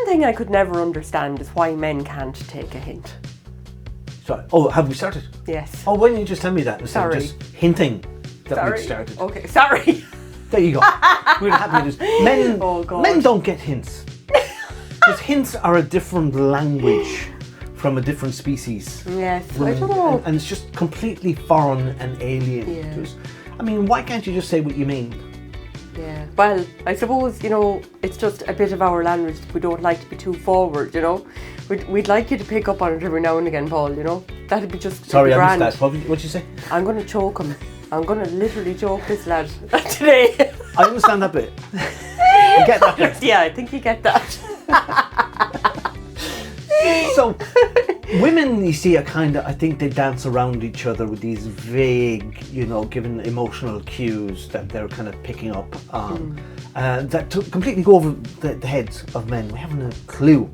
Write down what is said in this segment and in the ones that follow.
thing I could never understand is why men can't take a hint. Sorry. Oh, have we started? Yes. Oh, why didn't you just tell me that instead of just hinting that we'd started? Okay, sorry. There you go. We're happy with this. Men don't get hints. Because hints are a different language from a different species. Yes, I don't know. And it's just completely foreign and alien to us. I mean, why can't you just say what you mean? Yeah, well, I suppose, it's just a bit of our language. We don't like to be too forward, We'd like you to pick up on it every now and again, Paul, That'd be just Sorry, grand. I missed that. What'd you say? I'm going to choke him. I'm going to literally choke this lad today. I understand that bit. You get that bit? Yeah, I think you get that. So, women, you see, I think they dance around each other with these vague, given emotional cues that they're kind of picking up on. That completely go over the heads of men. We haven't a clue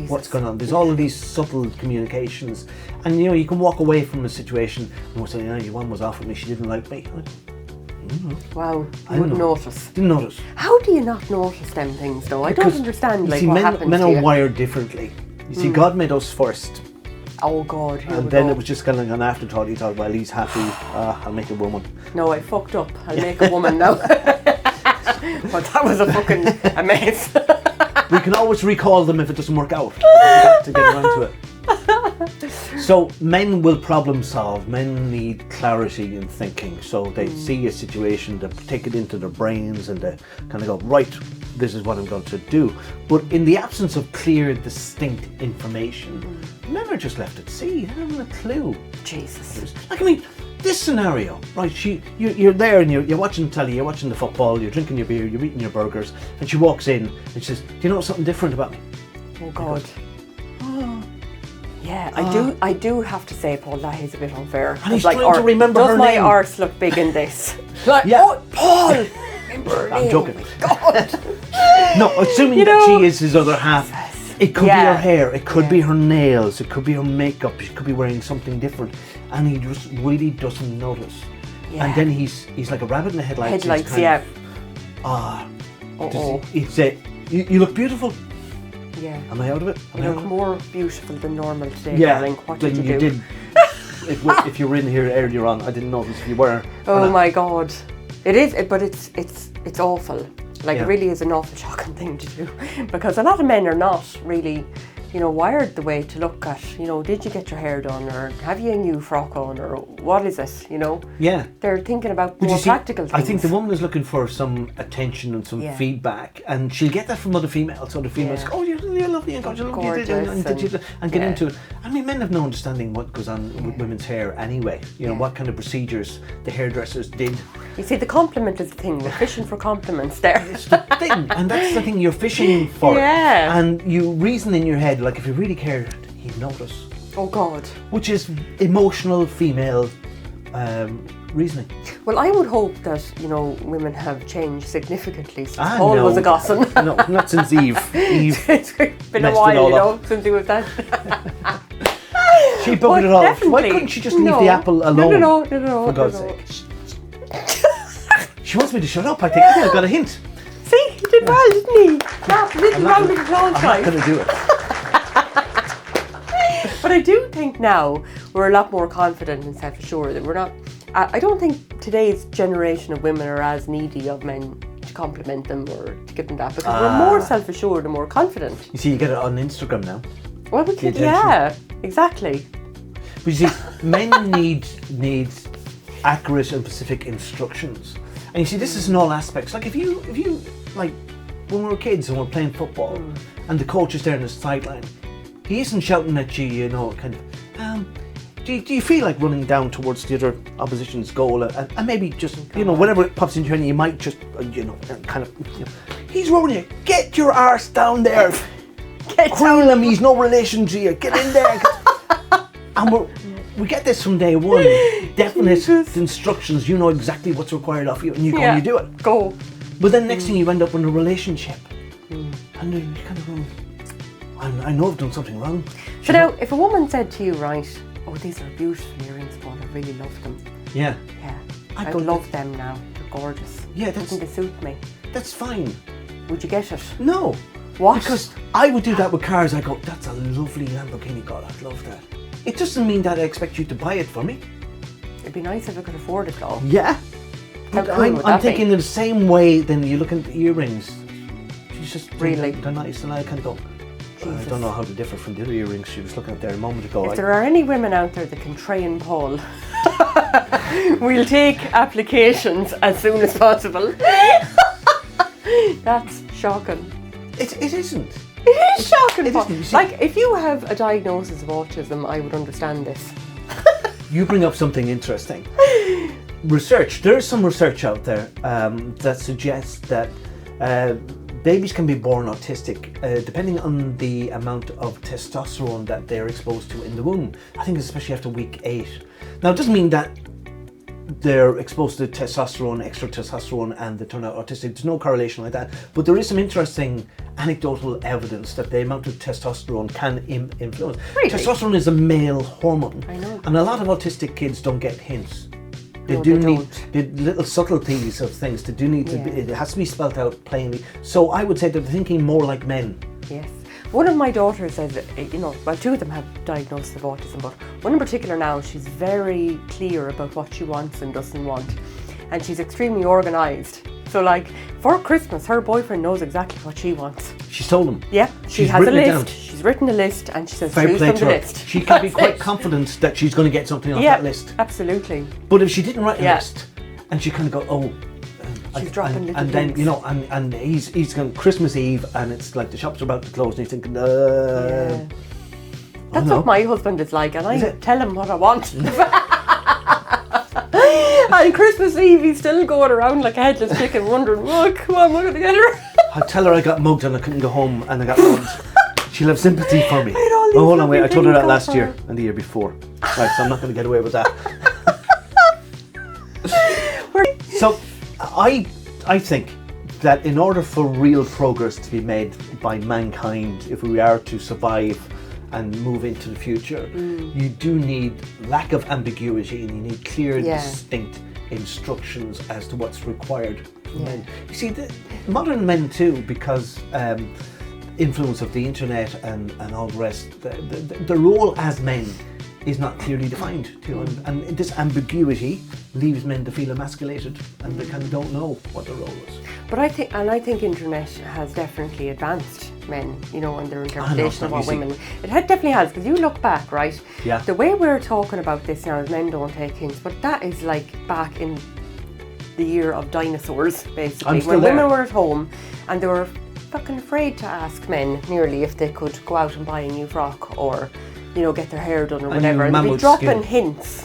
what's going on. There's all of these subtle communications. And, you can walk away from a situation and we're saying, your one was off with me, she didn't like me. Wow, you wouldn't notice. Didn't notice. How do you not notice them things, though? I don't understand, what happens to you. Men are wired differently. You see, God made us first. Oh God, and then it was just kind of an afterthought. He thought, well, he's happy, I'll make a woman. No, I fucked up. I'll make a woman now. But that was a fucking mess. We can always recall them if it doesn't work out. To get around to it. So men will problem solve. Men need clarity in thinking. So they see a situation, they take it into their brains and they kind of go, right, this is what I'm going to do. But in the absence of clear, distinct information, men are just left at sea. They haven't a clue. Jesus. This scenario, right? You're there and you're watching telly, you're watching the football, you're drinking your beer, you're eating your burgers, and she walks in and she says, "Do you know something different about me?" Oh God. Yeah, I do have to say, Paul, that is a bit unfair. And he's trying to remember her name. Does my arse look big in this? Yeah. Paul! Remember her name. I'm joking. God. No, assuming that she is his other half. It could be her hair, it could be her nails, it could be her makeup, she could be wearing something different, and he just really doesn't notice. Yeah. And then he's like a rabbit in the headlights. You look beautiful. Yeah. Am I out of it? You look more beautiful than normal today, yeah, darling. What did you do? If you were in here earlier on, I didn't notice if you were. Oh my God. It is, but it's awful. It really is an awful shocking thing to do, because a lot of men are not really, wired the way to look at, did you get your hair done, or have you a new frock on, or what is it, Yeah. They're thinking about more practical things. I think the woman is looking for some attention and some feedback, and she'll get that from other females. Other females go, "Oh, you're lovely, and God, you're lovely," and get into it. I mean, men have no understanding what goes on with women's hair anyway. What kind of procedures the hairdressers did. You see, the compliment is the thing. We're fishing for compliments there. It's the thing, and that's the thing you're fishing for. Yeah. And you reason in your head, like, if you really cared, he'd notice. Oh God. Which is emotional female reasoning. Well, I would hope that, women have changed significantly since Paul was a gosson. No, not since Eve. It's been a while, since he was that. She bugged it all. Why couldn't she just leave the apple alone? No, for God's sake. She wants me to shut up, I think. I got a hint. See, he did well, didn't he? I'm not going to do it. But I do think now we're a lot more confident and self-assured that we're not. I don't think today's generation of women are as needy of men to compliment them or to give them that, because we're more self-assured and more confident. You see, you get it on Instagram now. Well, we can, yeah, exactly. But you see, men need accurate and specific instructions. And you see, this is in all aspects. Like if you like when we were kids and we're playing football and the coach is there on the sideline, he isn't shouting at you, kind of, do you feel like running down towards the other opposition's goal and maybe just, whatever pops into your head, you might just, kind of, he's roaring you, get your arse down there. Creel him, he's no relation to you, get in there. And we get this from day one, definite instructions, you know exactly what's required of you, and you go and you do it. Go. But then next thing you end up in a relationship, and then you kind of go, I know I've done something wrong. So now, if a woman said to you, right, oh, these are beautiful earrings, Paul, I really love them. Yeah. Yeah. I love them now, they're gorgeous. Yeah, doesn't they suit me? That's fine. Would you get it? No. What? Because I would do that with cars. I go, that's a lovely Lamborghini, God, I'd love that. It doesn't mean that I expect you to buy it for me. It'd be nice if I could afford it though. Yeah. How But cool would I'm that thinking be? in the same way then you look at the earrings. She's just Really? they're nice, and I kind of go, I Jesus. don't know how to differ from the other earrings she was looking at there a moment ago. If there are any women out there that can train Paul, we'll take applications as soon as possible. That's shocking. It isn't. It is shocking. It Paul. isn't, you see- Like, if you have a diagnosis of autism, I would understand this. You bring up something interesting. Research. There is some research out there that suggests that babies can be born autistic depending on the amount of testosterone that they're exposed to in the womb. I think especially after week 8. Now, it doesn't mean that they're exposed to testosterone, extra testosterone, and they turn out autistic. There's no correlation like that. But there is some interesting anecdotal evidence that the amount of testosterone can influence. Really? Testosterone is a male hormone. I know. And a lot of autistic kids don't get hints. They No, do they need don't. the little subtleties of things. They do need to be, Yeah. it has to be spelt out plainly. So I would say they're thinking more like men. Yes. One of my daughters says that, well, two of them have diagnosis of autism, but one in particular now, she's very clear about what she wants and doesn't want. And she's extremely organised. So, like, for Christmas, her boyfriend knows exactly what she wants. She's told them. Yeah, she She's has a written it down. list. She's written a list and she says, Fair choose play from to the her. list. She can be That's quite it. confident that she's going to get something off Yeah, that list. absolutely. But if she didn't write a Yeah. list, and she kind of go, oh, She's dropping and, little and then hints. you know, and he's going Christmas Eve, and it's like the shops are about to close, and he's thinking, Yeah. That's know. what my husband is like, and I Is it? tell him what I want. And Christmas Eve, he's still going around like a headless chicken, wondering, "Look, what am I going to get her?" I tell her I got mugged and I couldn't go home, and I got mugged. She'll have sympathy for me. had all these Oh, hold on, wait! I lovely told her things that last go year for her. and the year before. Right, so I'm not going to get away with that. So, I think that in order for real progress to be made by mankind, if we are to survive and move into the future, you do need lack of ambiguity, and you need clear, Yeah. distinct instructions as to what's required from Yeah. men. You see, modern men too, because influence of the internet and all the rest, the role as men is not clearly defined too, and this ambiguity leaves men to feel emasculated, and they kind of don't know what their role is. But I think internet has definitely advanced men, and their interpretation of not what easy. women. It definitely has, because you look back, right? Yeah. The way we're talking about this now is men don't take hints, but that is like back in the year of dinosaurs, basically, I'm still when there. women were at home and they were fucking afraid to ask men nearly if they could go out and buy a new frock or, get their hair done or A whatever, new and they'd be mammoth dropping skin. hints,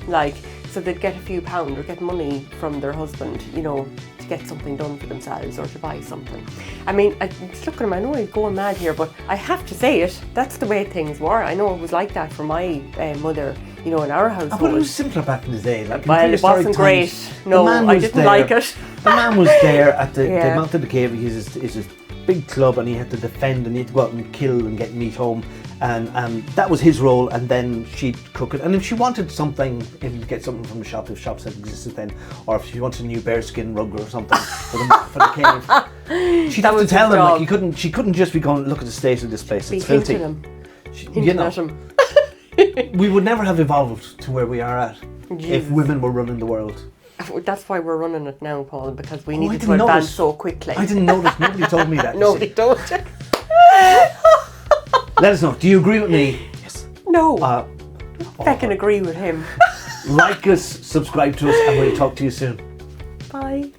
like, so they'd get a few pound or get money from their husband, to get something done for themselves or to buy something. I mean, I'm just looking at him, I know he's going mad here, but I have to say it, that's the way things were. I know it was like that for my mother, in our household. But it was simpler back in the day. Like in Well, it prehistoric wasn't times, great. the No, man I was didn't there. like it. The man was there at the Yeah. mouth of the cave. Is his big club, and he had to defend, and he had to go out and kill and get meat home, and that was his role. And then she'd cook it, and if she wanted something, get something from the shop, if shops had existed then, or if she wanted a new bearskin rug or something for the cave, she'd have to was tell his him. job. Like she couldn't just be going, look at the state of this place. Be It's filthy. hinting him. She- Hinting at him. we would never have evolved to where we are at if Jesus. women were running the world. That's why we're running it now, Paul, because we I needed to didn't advance notice. so quickly. I didn't notice. Nobody told me that. you Nobody see. told you. Let us know. Do you agree with me? Yes. No. I Oh. can agree with him. Like us, subscribe to us, and we'll talk to you soon. Bye.